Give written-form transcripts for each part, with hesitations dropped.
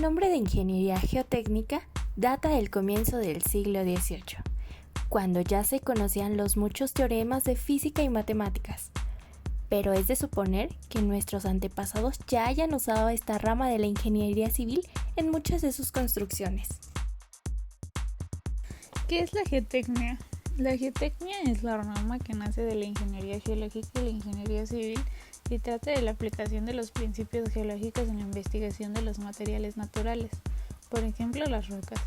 nombre de ingeniería geotécnica data del comienzo del siglo XVIII, cuando ya se conocían los muchos teoremas de física y matemáticas. Pero es de suponer que nuestros antepasados ya hayan usado esta rama de la ingeniería civil en muchas de sus construcciones. ¿Qué es la geotecnia? La geotecnia es la rama que nace de la ingeniería geológica y la ingeniería civil y trata de la aplicación de los principios geológicos en la investigación de los materiales naturales, por ejemplo las rocas,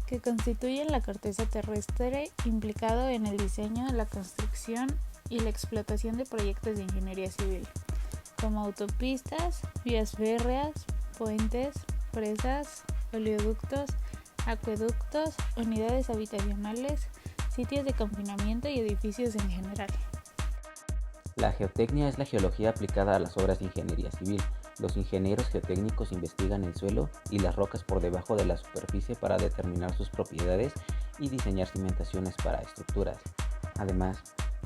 que constituyen la corteza terrestre implicado en el diseño, la construcción y la explotación de proyectos de ingeniería civil, como autopistas, vías férreas, puentes, presas, oleoductos, acueductos, unidades habitacionales, sitios de confinamiento y edificios en general. La geotecnia es la geología aplicada a las obras de ingeniería civil. Los ingenieros geotécnicos investigan el suelo y las rocas por debajo de la superficie para determinar sus propiedades y diseñar cimentaciones para estructuras. Además,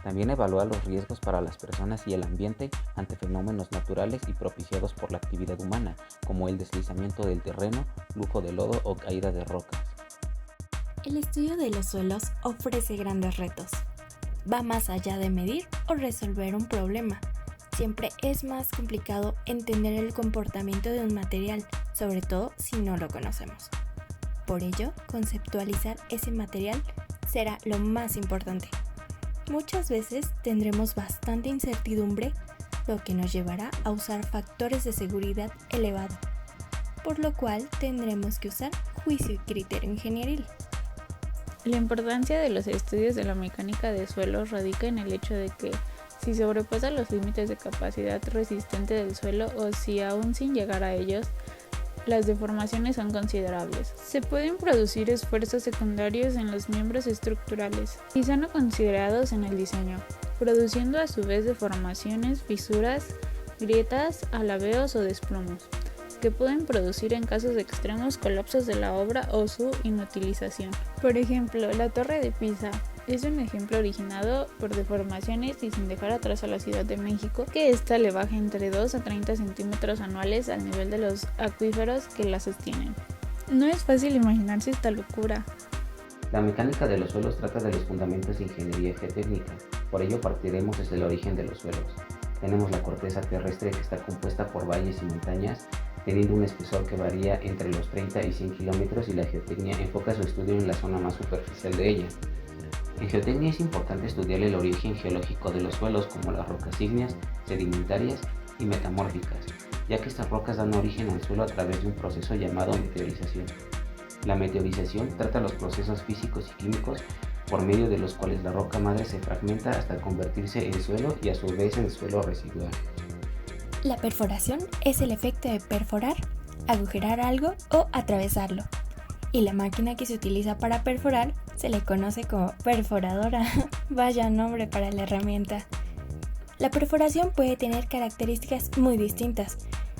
también evalúa los riesgos para las personas y el ambiente ante fenómenos naturales y propiciados por la actividad humana, como el deslizamiento del terreno, flujo de lodo o caída de rocas. El estudio de los suelos ofrece grandes retos. Va más allá de medir o resolver un problema. Siempre es más complicado entender el comportamiento de un material, sobre todo si no lo conocemos. Por ello, conceptualizar ese material será lo más importante. Muchas veces tendremos bastante incertidumbre, lo que nos llevará a usar factores de seguridad elevado, por lo cual tendremos que usar juicio y criterio ingenieril. La importancia de los estudios de la mecánica de suelos radica en el hecho de que si sobrepasa los límites de capacidad resistente del suelo o si aún sin llegar a ellos, las deformaciones son considerables. Se pueden producir esfuerzos secundarios en los miembros estructurales, quizá no considerados en el diseño, produciendo a su vez deformaciones, fisuras, grietas, alabeos o desplomos, que pueden producir en casos extremos colapsos de la obra o su inutilización. Por ejemplo, la Torre de Pisa es un ejemplo originado por deformaciones y sin dejar atrás a la Ciudad de México, que ésta le baja entre 2 a 30 centímetros anuales al nivel de los acuíferos que la sostienen. No es fácil imaginarse esta locura. La mecánica de los suelos trata de los fundamentos de ingeniería geotécnica, por ello partiremos desde el origen de los suelos. Tenemos la corteza terrestre que está compuesta por valles y montañas, teniendo un espesor que varía entre los 30 y 100 kilómetros y la geotecnia enfoca su estudio en la zona más superficial de ella. En geotecnia es importante estudiar el origen geológico de los suelos como las rocas ígneas, sedimentarias y metamórficas, ya que estas rocas dan origen al suelo a través de un proceso llamado meteorización. La meteorización trata los procesos físicos y químicos por medio de los cuales la roca madre se fragmenta hasta convertirse en suelo y a su vez en suelo residual. La perforación es el efecto de perforar, agujerar algo o atravesarlo. Y la máquina que se utiliza para perforar se le conoce como perforadora. Vaya nombre para la herramienta. La perforación puede tener características muy distintas.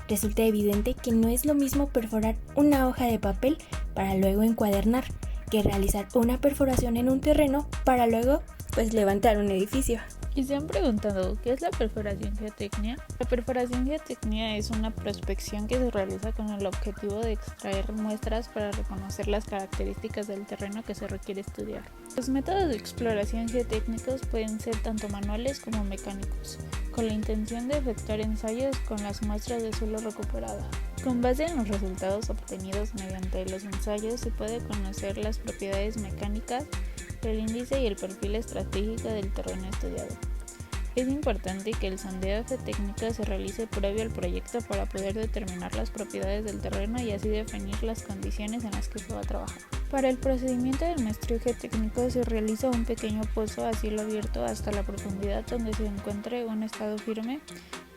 Resulta evidente que no es lo mismo perforar una hoja de papel para luego encuadernar que realizar una perforación en un terreno para luego levantar un edificio. ¿Y se han preguntado qué es la perforación geotecnia? La perforación geotecnia es una prospección que se realiza con el objetivo de extraer muestras para reconocer las características del terreno que se requiere estudiar. Los métodos de exploración geotécnicos pueden ser tanto manuales como mecánicos, con la intención de efectuar ensayos con las muestras de suelo recuperada. Con base en los resultados obtenidos mediante los ensayos se puede conocer las propiedades mecánicas, el índice y el perfil estratégico del terreno estudiado. Es importante que el sondeo geotécnico se realice previo al proyecto para poder determinar las propiedades del terreno y así definir las condiciones en las que se va a trabajar. Para el procedimiento del muestreo geotécnico se realiza un pequeño pozo a cielo abierto hasta la profundidad donde se encuentre un estado firme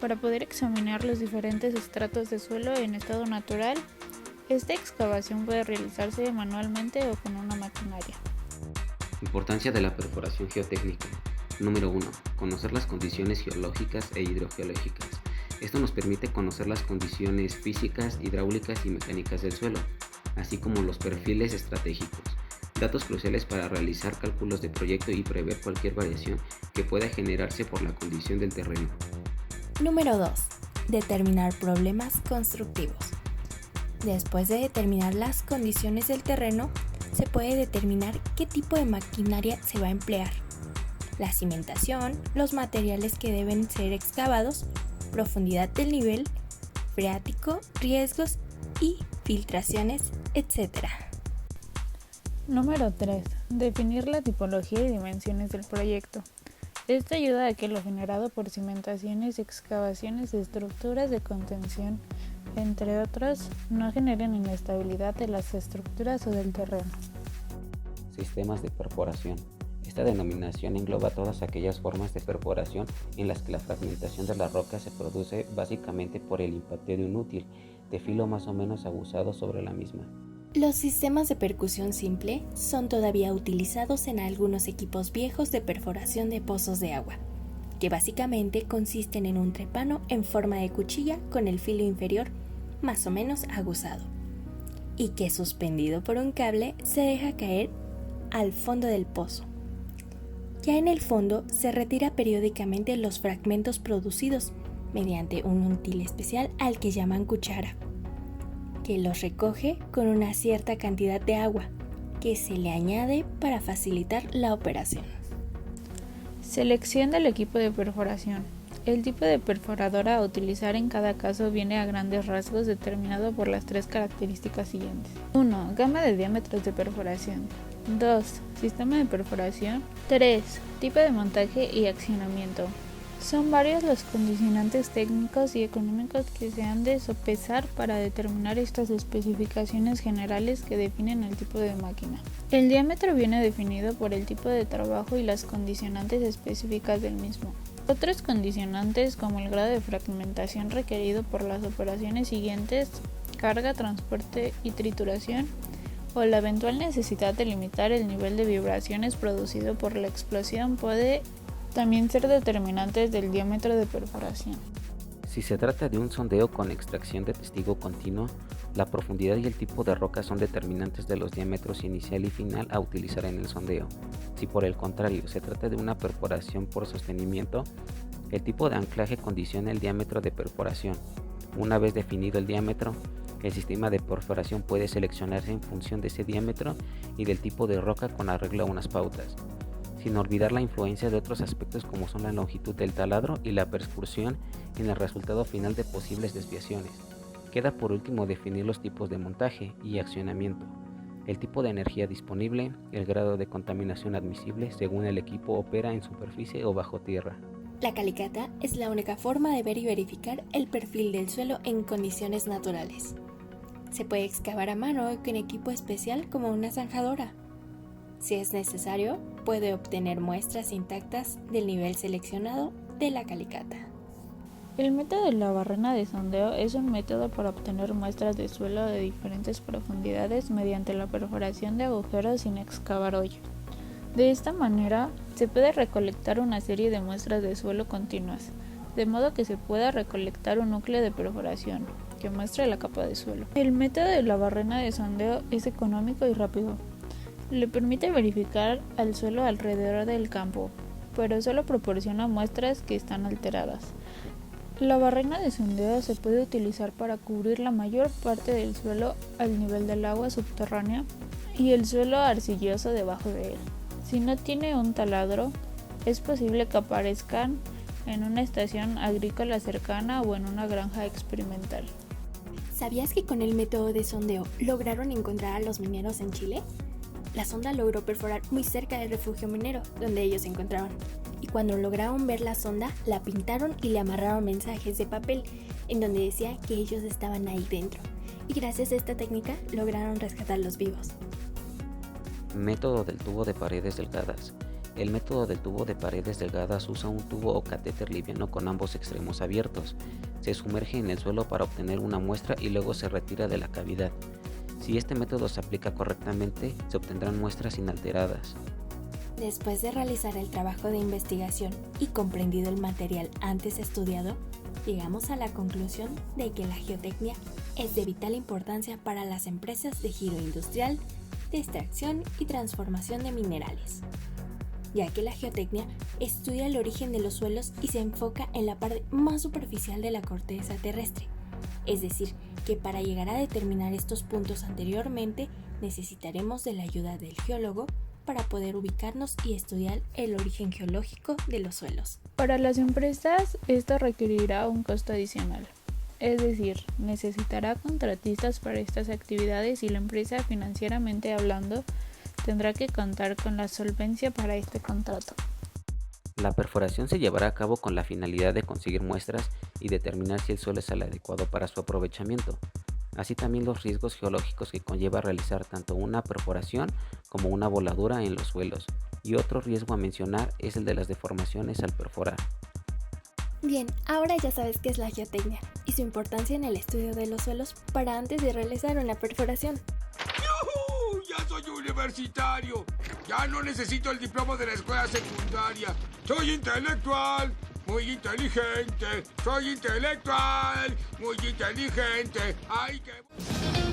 para poder examinar los diferentes estratos de suelo en estado natural. Esta excavación puede realizarse manualmente o con una maquinaria. Importancia de la perforación geotécnica. Número 1. Conocer las condiciones geológicas e hidrogeológicas. Esto nos permite conocer las condiciones físicas, hidráulicas y mecánicas del suelo, así como los perfiles estratégicos, datos cruciales para realizar cálculos de proyecto y prever cualquier variación que pueda generarse por la condición del terreno. Número 2. Determinar problemas constructivos. Después de determinar las condiciones del terreno, se puede determinar qué tipo de maquinaria se va a emplear, la cimentación, los materiales que deben ser excavados, profundidad del nivel freático, riesgos y filtraciones, etc. Número 3. Definir la tipología y dimensiones del proyecto. Esto ayuda a que lo generado por cimentaciones, excavaciones y estructuras de contención, entre otros, no generen inestabilidad de las estructuras o del terreno. Sistemas de perforación. Esta denominación engloba todas aquellas formas de perforación en las que la fragmentación de la roca se produce básicamente por el impacto de un útil de filo más o menos aguzado sobre la misma. Los sistemas de percusión simple son todavía utilizados en algunos equipos viejos de perforación de pozos de agua, que básicamente consisten en un trepano en forma de cuchilla con el filo inferior más o menos aguzado, y que suspendido por un cable se deja caer al fondo del pozo. Ya en el fondo se retira periódicamente los fragmentos producidos mediante un útil especial al que llaman cuchara, que los recoge con una cierta cantidad de agua que se le añade para facilitar la operación. Selección del equipo de perforación. El tipo de perforadora a utilizar en cada caso viene a grandes rasgos determinado por las tres características siguientes. 1. Gama de diámetros de perforación. 2. Sistema de perforación. 3. Tipo de montaje y accionamiento. Son varios los condicionantes técnicos y económicos que se han de sopesar para determinar estas especificaciones generales que definen el tipo de máquina. El diámetro viene definido por el tipo de trabajo y las condicionantes específicas del mismo. Otros condicionantes, como el grado de fragmentación requerido por las operaciones siguientes, carga, transporte y trituración, o la eventual necesidad de limitar el nivel de vibraciones producido por la explosión, puede también ser determinantes del diámetro de perforación. Si se trata de un sondeo con extracción de testigo continuo, la profundidad y el tipo de roca son determinantes de los diámetros inicial y final a utilizar en el sondeo. Si por el contrario se trata de una perforación por sostenimiento, el tipo de anclaje condiciona el diámetro de perforación. Una vez definido el diámetro, el sistema de perforación puede seleccionarse en función de ese diámetro y del tipo de roca con arreglo a unas pautas, sin olvidar la influencia de otros aspectos como son la longitud del taladro y la percusión en el resultado final de posibles desviaciones. Queda por último definir los tipos de montaje y accionamiento, el tipo de energía disponible, el grado de contaminación admisible según el equipo opera en superficie o bajo tierra. La calicata es la única forma de ver y verificar el perfil del suelo en condiciones naturales. Se puede excavar a mano o con equipo especial como una zanjadora. Si es necesario, puede obtener muestras intactas del nivel seleccionado de la calicata. El método de la barrena de sondeo es un método para obtener muestras de suelo de diferentes profundidades mediante la perforación de agujeros sin excavar hoyo. De esta manera, se puede recolectar una serie de muestras de suelo continuas, de modo que se pueda recolectar un núcleo de perforación que muestre la capa de suelo. El método de la barrena de sondeo es económico y rápido. Le permite verificar al suelo alrededor del campo, pero solo proporciona muestras que están alteradas. La barrena de sondeo se puede utilizar para cubrir la mayor parte del suelo al nivel del agua subterránea y el suelo arcilloso debajo de él. Si no tiene un taladro, es posible que aparezcan en una estación agrícola cercana o en una granja experimental. ¿Sabías que con el método de sondeo lograron encontrar a los mineros en Chile? La sonda logró perforar muy cerca del refugio minero donde ellos se encontraban, y cuando lograron ver la sonda, la pintaron y le amarraron mensajes de papel en donde decía que ellos estaban ahí dentro, y gracias a esta técnica lograron rescatarlos vivos. Método del tubo de paredes delgadas. El método del tubo de paredes delgadas usa un tubo o catéter liviano con ambos extremos abiertos. Se sumerge en el suelo para obtener una muestra y luego se retira de la cavidad. Si este método se aplica correctamente, se obtendrán muestras inalteradas. Después de realizar el trabajo de investigación y comprendido el material antes estudiado, llegamos a la conclusión de que la geotecnia es de vital importancia para las empresas de giro industrial, de extracción y transformación de minerales, ya que la geotecnia estudia el origen de los suelos y se enfoca en la parte más superficial de la corteza terrestre, Es decir, que para llegar a determinar estos puntos anteriormente, necesitaremos de la ayuda del geólogo para poder ubicarnos y estudiar el origen geológico de los suelos. Para las empresas, esto requerirá un costo adicional. Es decir, necesitará contratistas para estas actividades y la empresa, financieramente hablando, tendrá que contar con la solvencia para este contrato. La perforación se llevará a cabo con la finalidad de conseguir muestras y determinar si el suelo es el adecuado para su aprovechamiento, así también los riesgos geológicos que conlleva realizar tanto una perforación como una voladura en los suelos, y otro riesgo a mencionar es el de las deformaciones al perforar. Bien, ahora ya sabes qué es la geotecnia y su importancia en el estudio de los suelos para antes de realizar una perforación. ¡Yujú! ¡Ya soy universitario! ¡Ya no necesito el diploma de la escuela secundaria! ¡Soy intelectual! ¡Muy inteligente! ¡Soy intelectual! ¡Muy inteligente! ¡Ay, qué...